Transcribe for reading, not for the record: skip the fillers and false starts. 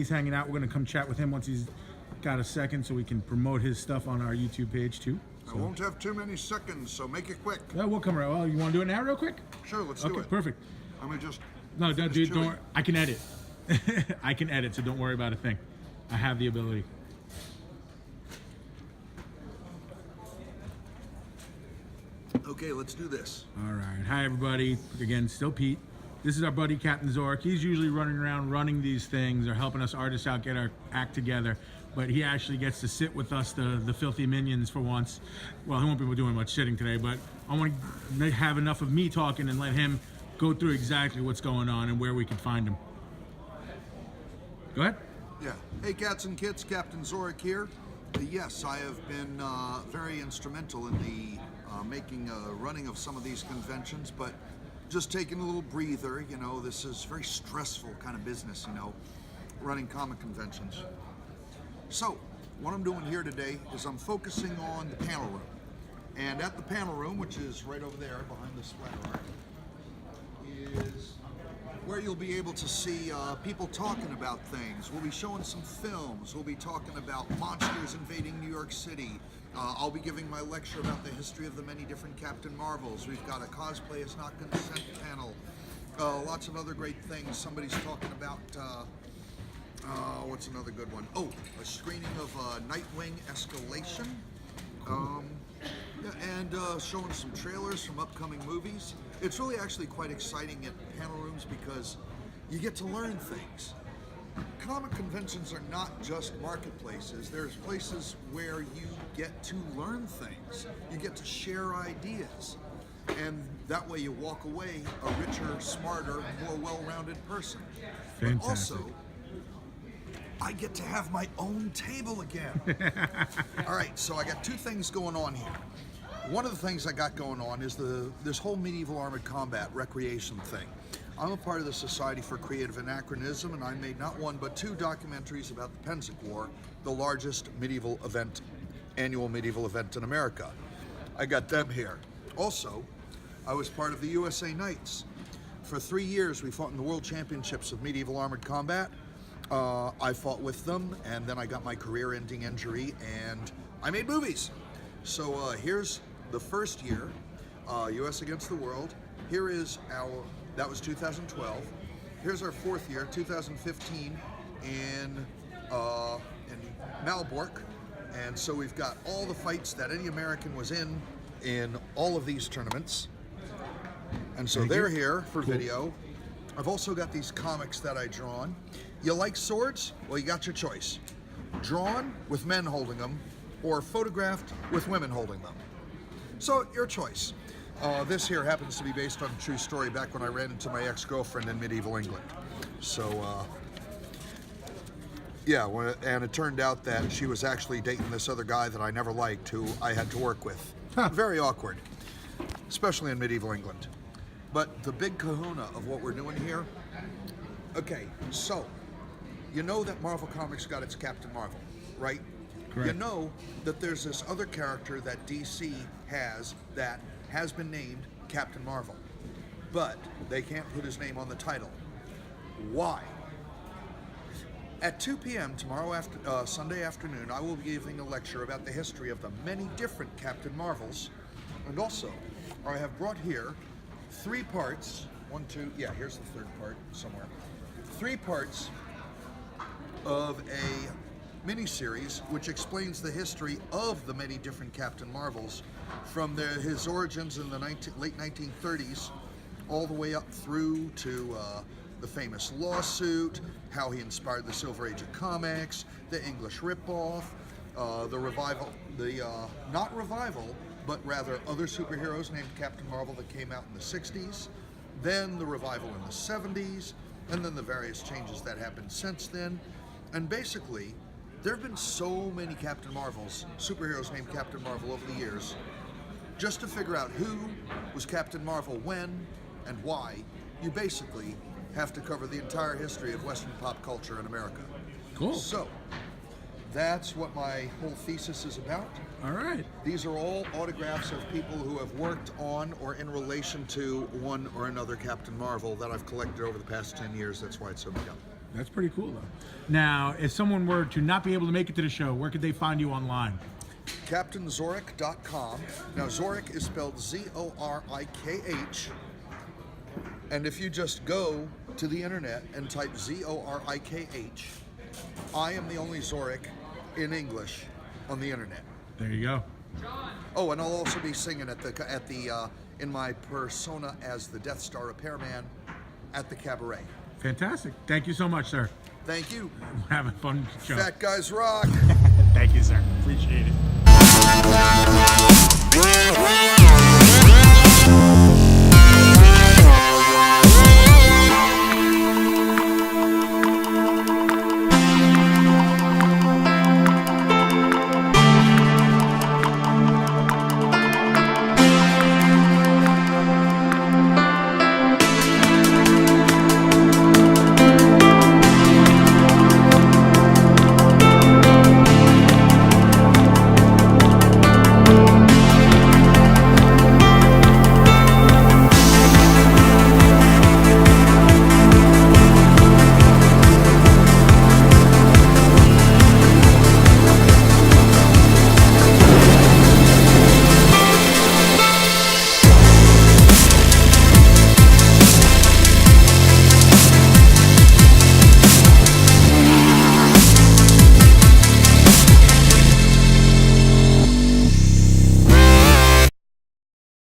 he's hanging out. We're going to come chat with him once he's got a second so we can promote his stuff on our YouTube page too. I won't have too many seconds, so make it quick. Yeah, we'll come around. Well, you want to do it now real quick? Sure, let's do it. Okay, perfect. I'm going to just... No, dude, don't worry. I can edit. I can edit, so don't worry about a thing. I have the ability. Okay, let's do this. All right. Hi, everybody. Again, still Pete. This is our buddy, Captain Zorikh. He's usually running around running these things or helping us artists out get our act together. But he actually gets to sit with us, the filthy minions, for once. Well, he won't be doing much sitting today, but I want to have enough of me talking and let him go through exactly what's going on and where we can find him. Go ahead. Yeah. Hey, cats and kits, Captain Zorikh here. Yes, I have been very instrumental in the running of some of these conventions, but just taking a little breather. You know, this is very stressful kind of business, you know, running comic conventions. So, what I'm doing here today is I'm focusing on the panel room. And at the panel room, which is right over there behind the splatter art, is where you'll be able to see people talking about things. We'll be showing some films. We'll be talking about monsters invading New York City. I'll be giving my lecture about the history of the many different Captain Marvels. We've got a cosplay is not consent panel. Lots of other great things. Somebody's talking about, what's another good one? Oh, a screening of Nightwing Escalation. And showing some trailers from upcoming movies. It's really actually quite exciting at panel rooms because you get to learn things. Comic conventions are not just marketplaces. There's places where you get to learn things. You get to share ideas. And that way you walk away a richer, smarter, more well-rounded person. Fantastic. But also, I get to have my own table again. All right, so I got two things going on here. One of the things I got going on is this whole medieval armored combat recreation thing. I'm a part of the Society for Creative Anachronism, and I made not one but two documentaries about the Pennsic War, the largest annual medieval event in America. I got them here. Also, I was part of the USA Knights. For 3 years, we fought in the World Championships of Medieval Armored Combat. I fought with them, and then I got my career-ending injury, and I made movies. So here's the first year, US Against the World. Here is that was 2012. Here's our fourth year, 2015, in Malbork. And so we've got all the fights that any American was in all of these tournaments. And so they're here for video. I've also got these comics that I drawn. You like swords? Well, you got your choice. Drawn with men holding them, or photographed with women holding them. So, your choice. This here happens to be based on a true story back when I ran into my ex-girlfriend in medieval England. So, yeah, and it turned out that she was actually dating this other guy that I never liked, who I had to work with. Very awkward, especially in medieval England. But the big kahuna of what we're doing here, okay, so, you know that Marvel Comics got its Captain Marvel, right? Correct. You know that there's this other character that DC has that has been named Captain Marvel, but they can't put his name on the title. Why? At 2 p.m. tomorrow Sunday afternoon, I will be giving a lecture about the history of the many different Captain Marvels, and also I have brought here 3 parts. Here's the third part somewhere. 3 parts of a miniseries which explains the history of the many different Captain Marvels from his origins in the late 1930s all the way up through to the famous lawsuit, how he inspired the Silver Age of comics, the English ripoff, the revival, not revival, but rather other superheroes named Captain Marvel that came out in the 60s, then the revival in the 70s, and then the various changes that happened since then. And basically, there have been so many Captain Marvels, superheroes named Captain Marvel over the years. Just to figure out who was Captain Marvel when and why, you basically have to cover the entire history of Western pop culture in America. Cool. So, that's what my whole thesis is about. All right. These are all autographs of people who have worked on or in relation to one or another Captain Marvel that I've collected over the past 10 years. That's why it's so beat up. That's pretty cool, though. Now, if someone were to not be able to make it to the show, where could they find you online? CaptainZorikh.com. Now, Zorikh is spelled Zorikh. And if you just go to the internet and type Zorikh, I am the only Zorikh in English on the internet. There you go. Oh, and I'll also be singing in my persona as the Death Star repairman at the cabaret. Fantastic. Thank you so much, sir. Thank you. Have a fun show. Fat guys rock. Thank you, sir. Appreciate it.